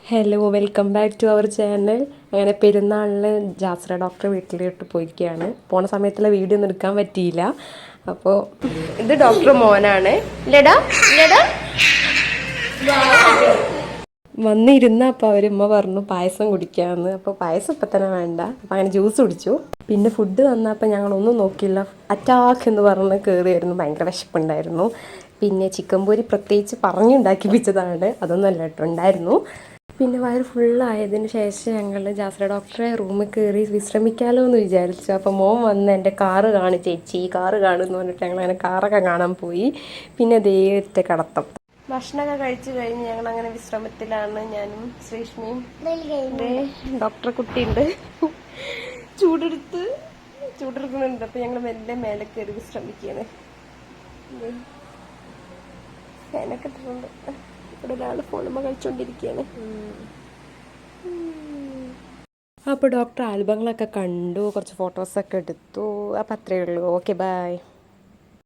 Hello, welcome back to our channel. അങ്ങനെ പെരുന്നാളിന് ജാസ്ര ഡോക്ടറെ വീട്ടിലോട്ട് പോയിരിക്കുകയാണ്. പോണ സമയത്തുള്ള വീഡിയോ ഒന്നും എടുക്കാൻ പറ്റിയില്ല. അപ്പോൾ ഇത് ഡോക്ടർ മോനാണ്. ഇല്ലടാ ഇല്ലടാ വന്നിരുന്ന അപ്പോൾ അവരുമ്മ പറഞ്ഞു പായസം കുടിക്കാമെന്ന്. അപ്പോൾ പായസം ഇപ്പം തന്നെ വേണ്ട, അപ്പോൾ അങ്ങനെ ജ്യൂസ് കുടിച്ചു. പിന്നെ ഫുഡ് തന്നപ്പോൾ ഞങ്ങളൊന്നും നോക്കിയില്ല, അറ്റാക്ക് എന്ന് പറഞ്ഞ് കയറിയായിരുന്നു. ഭയങ്കര വിശപ്പുണ്ടായിരുന്നു. പിന്നെ ചിക്കൻ പൊരി പ്രത്യേകിച്ച് പറഞ്ഞുണ്ടാക്കിപ്പിച്ചതാണ്, അതൊന്നും അല്ല കേട്ടോ ഉണ്ടായിരുന്നു. പിന്നെ വയറ് ഫുള്ളായതിന് ശേഷം ഞങ്ങൾ ജാസ്ര ഡോക്ടറെ റൂമിൽ കയറി വിശ്രമിക്കാമല്ലോ എന്ന് വിചാരിച്ചു. അപ്പോൾ മോൻ വന്ന് എൻ്റെ കാറ് കാണും ചേച്ചി, കാറ് കാണുമെന്ന് പറഞ്ഞിട്ട് ഞങ്ങളങ്ങനെ കാറൊക്കെ കാണാൻ പോയി. പിന്നെ ഒറ്റ കടത്തം ഭക്ഷണമൊക്കെ കഴിച്ചു കഴിഞ്ഞ് ഞങ്ങളങ്ങനെ വിശ്രമത്തിലാണ്. ഞാനും ശ്രീഷ്മയും ഡോക്ടറെ കുട്ടിയുണ്ട്. ചൂടെടുക്കുന്നുണ്ട്. അപ്പോൾ ഞങ്ങൾ മെല്ലെ മേലെ കയറി വിശ്രമിക്കുകയാണ്. ഫാനൊക്കെ ഇട്ടിട്ടുണ്ട്. ഇവിടെ ഒരാൾ ഫോണുമ്പോൾ കളിച്ചുകൊണ്ടിരിക്കുകയാണ്. അപ്പോൾ ഡോക്ടർ ആൽബങ്ങളൊക്കെ കണ്ടു, കുറച്ച് ഫോട്ടോസൊക്കെ എടുത്തു. അപ്പോൾ അത്രയേ ഉള്ളൂ. Okay, by.